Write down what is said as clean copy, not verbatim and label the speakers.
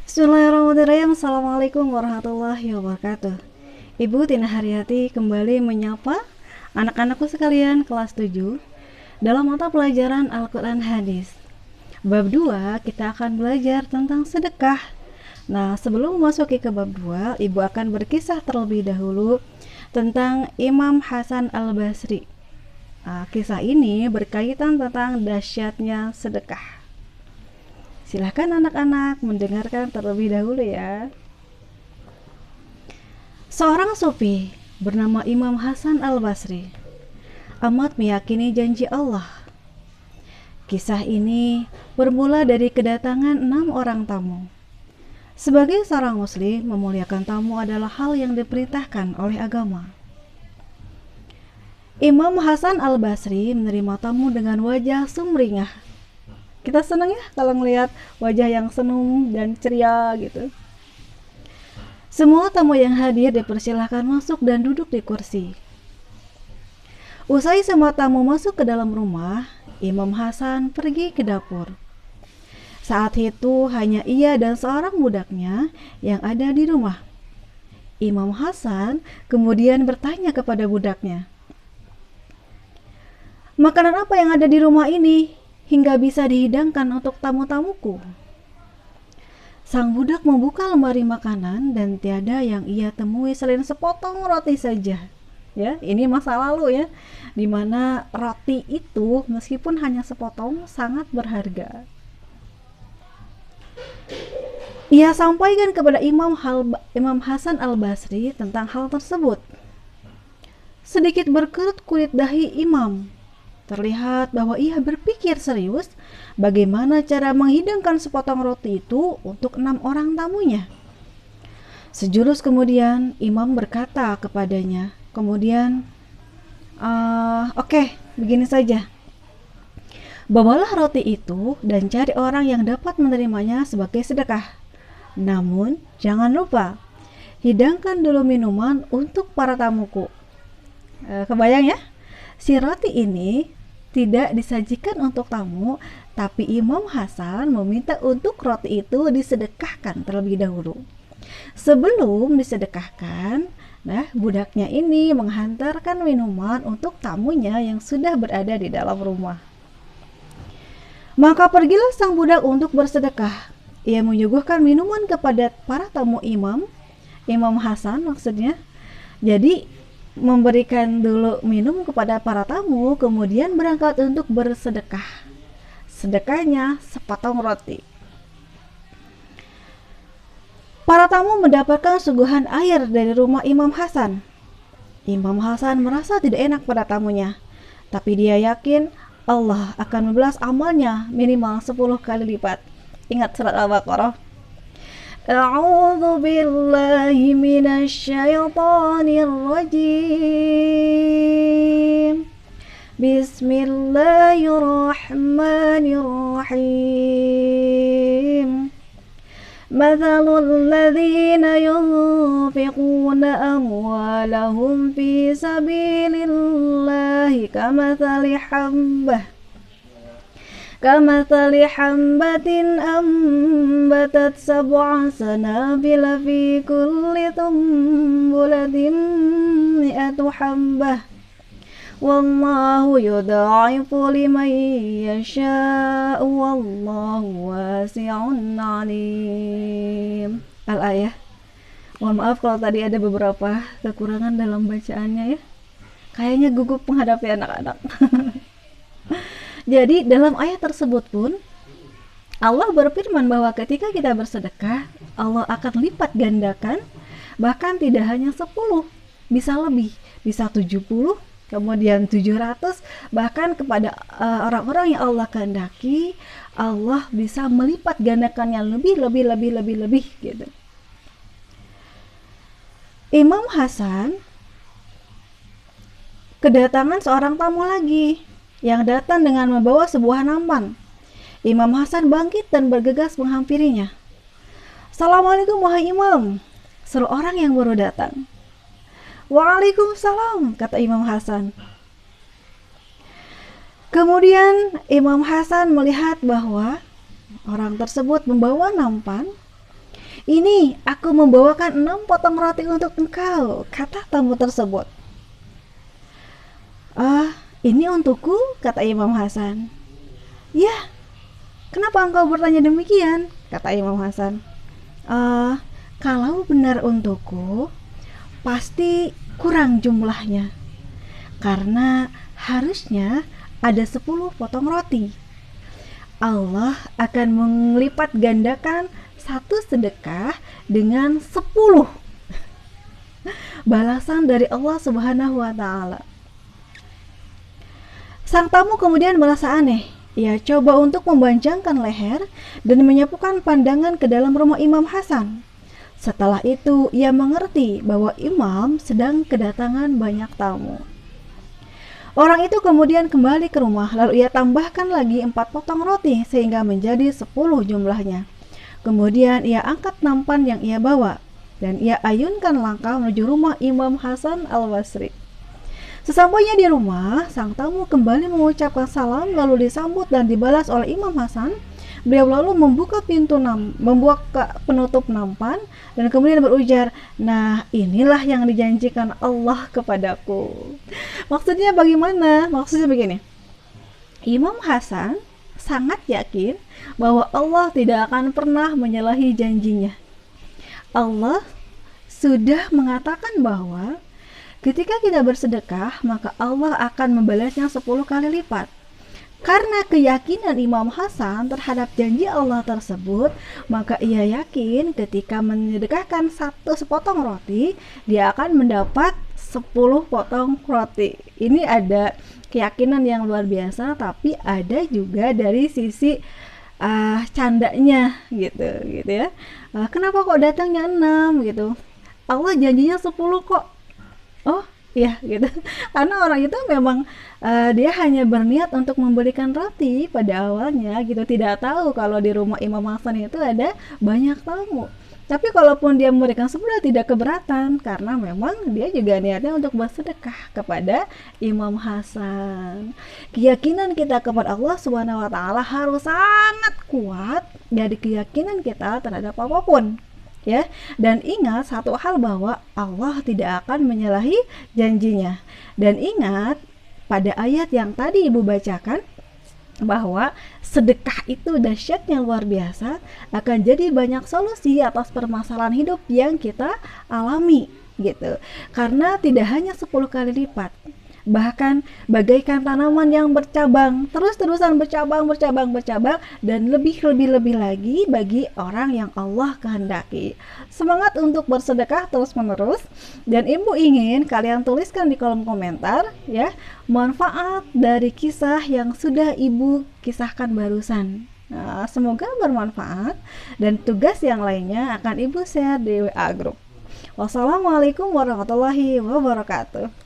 Speaker 1: Bismillahirrahmanirrahim. Assalamualaikum warahmatullahi wabarakatuh. Ibu Tina Haryati kembali menyapa anak-anakku sekalian kelas 7 dalam mata pelajaran Al-Quran Hadis. Bab 2 kita akan belajar tentang sedekah. Nah, sebelum memasuki ke bab 2, Ibu akan berkisah terlebih dahulu tentang Imam Hasan Al-Basri. Kisah ini berkaitan tentang dahsyatnya sedekah. Silahkan anak-anak mendengarkan terlebih dahulu ya. Seorang sufi bernama Imam Hasan Al-Basri amat meyakini janji Allah. Kisah ini bermula dari kedatangan 6 orang tamu. Sebagai seorang muslim, memuliakan tamu adalah hal yang diperintahkan oleh agama. Imam Hasan Al-Basri menerima tamu dengan wajah sumringah. Kita senang ya kalau ngelihat wajah yang senum dan ceria gitu. Semua tamu yang hadir dipersilahkan masuk dan duduk di kursi. Usai semua tamu masuk ke dalam rumah, Imam Hasan pergi ke dapur. Saat itu hanya ia dan seorang budaknya yang ada di rumah. Imam Hasan kemudian bertanya kepada budaknya, "Makanan apa yang ada di rumah ini hingga bisa dihidangkan untuk tamu-tamuku?" Sang budak membuka lemari makanan dan tiada yang ia temui selain sepotong roti saja. Ya, ini masa lalu ya, dimana roti itu meskipun hanya sepotong sangat berharga. Ia sampaikan kepada Imam Hasan Al-Basri tentang hal tersebut. Sedikit berkerut kulit dahi Imam. Terlihat bahwa ia berpikir serius bagaimana cara menghidangkan sepotong roti itu untuk 6 orang tamunya. Sejurus kemudian Imam berkata kepadanya, Oke, begini saja. Bawalah roti itu dan cari orang yang dapat menerimanya sebagai sedekah. Namun, jangan lupa, hidangkan dulu minuman untuk para tamuku." Kebayang ya? Si roti ini tidak disajikan untuk tamu, tapi Imam Hasan meminta untuk roti itu disedekahkan terlebih dahulu. Sebelum disedekahkan, budaknya ini menghantarkan minuman untuk tamunya yang sudah berada di dalam rumah. Maka pergilah sang budak untuk bersedekah. Ia menyuguhkan minuman kepada para tamu Imam Hasan maksudnya. Jadi memberikan dulu minum kepada para tamu, kemudian berangkat untuk bersedekah. Sedekahnya sepotong roti. Para tamu mendapatkan suguhan air dari rumah Imam Hasan. Imam Hasan merasa tidak enak pada tamunya, tapi dia yakin Allah akan membalas amalnya minimal 10 kali lipat. Ingat surat Al-Baqarah. A'udzu billahi minasyaitonir rajim. Bismillahirrahmanirrahim. Mathalul ladzina yunfiquna amwalahum fi sabilillahi كمثل حبة أنبتت 7 سنابل في كل سنبلة 100 حبة والله يضاعف لمن يشاء والله واسع عليم. Al-ayah. Mohon maaf kalau tadi ada beberapa kekurangan dalam bacaannya ya. Kayaknya gugup menghadapi anak-anak. Jadi dalam ayat tersebut pun Allah berfirman bahwa ketika kita bersedekah, Allah akan lipat gandakan, bahkan tidak hanya 10, bisa lebih, bisa 70, kemudian 700, bahkan kepada orang-orang yang Allah kehendaki, Allah bisa melipat gandakannya lebih gitu. Imam Hasan kedatangan seorang tamu lagi yang datang dengan membawa sebuah nampan. Imam Hasan bangkit dan bergegas menghampirinya. "Assalamualaikum wahai Imam," seru orang yang baru datang. "Waalaikumsalam," kata Imam Hasan. Kemudian Imam Hasan melihat bahwa orang tersebut membawa nampan "Ini aku membawakan 6 potong roti untuk engkau," kata tamu tersebut. "Ah, ini untukku," kata Imam Hasan. "Ya, kenapa engkau bertanya demikian?" kata Imam Hasan. "Ah, kalau benar untukku, pasti kurang jumlahnya, karena harusnya ada 10 potong roti. Allah akan melipat gandakan satu sedekah dengan 10 balasan dari Allah Subhanahu wa Ta'ala." Sang tamu kemudian merasa aneh. Ia coba untuk membanjangkan leher dan menyapukan pandangan ke dalam rumah Imam Hasan. Setelah itu, ia mengerti bahwa imam sedang kedatangan banyak tamu. Orang itu kemudian kembali ke rumah, lalu ia tambahkan lagi 4 potong roti sehingga menjadi 10 jumlahnya. Kemudian ia angkat nampan yang ia bawa dan ia ayunkan langkah menuju rumah Imam Hasan al-Basri. Sesampainya di rumah, sang tamu kembali mengucapkan salam lalu disambut dan dibalas oleh Imam Hasan. Beliau lalu membuka penutup nampan dan kemudian berujar, "Nah, inilah yang dijanjikan Allah kepadaku." Maksudnya bagaimana? Maksudnya begini. Imam Hasan sangat yakin bahwa Allah tidak akan pernah menyalahi janjinya. Allah sudah mengatakan bahwa ketika kita bersedekah, maka Allah akan membalasnya 10 kali lipat. Karena keyakinan Imam Hasan terhadap janji Allah tersebut, maka ia yakin ketika menyedekahkan satu sepotong roti, dia akan mendapat 10 potong roti. Ini ada keyakinan yang luar biasa, tapi ada juga dari sisi candanya gitu ya. Kenapa kok datangnya 6 gitu? Allah janjinya 10 kok. Oh iya gitu. Karena orang itu memang dia hanya berniat untuk memberikan roti pada awalnya gitu, tidak tahu kalau di rumah Imam Hasan itu ada banyak tamu. Tapi kalaupun dia memberikan 10 tidak keberatan, karena memang dia juga niatnya untuk bersedekah kepada Imam Hasan. Keyakinan kita kepada Allah Subhanahu wa Ta'ala harus sangat kuat dari keyakinan kita terhadap apapun. Ya, dan ingat satu hal bahwa Allah tidak akan menyalahi janjinya. Dan ingat pada ayat yang tadi Ibu bacakan bahwa sedekah itu dahsyatnya luar biasa, akan jadi banyak solusi atas permasalahan hidup yang kita alami gitu. Karena tidak hanya 10 kali lipat, bahkan bagaikan tanaman yang bercabang, terus-terusan bercabang dan lebih lagi bagi orang yang Allah kehendaki. Semangat untuk bersedekah terus-menerus, dan Ibu ingin kalian tuliskan di kolom komentar ya, manfaat dari kisah yang sudah Ibu kisahkan barusan. Nah, semoga bermanfaat, dan tugas yang lainnya akan Ibu share di WA Group. Wassalamualaikum warahmatullahi wabarakatuh.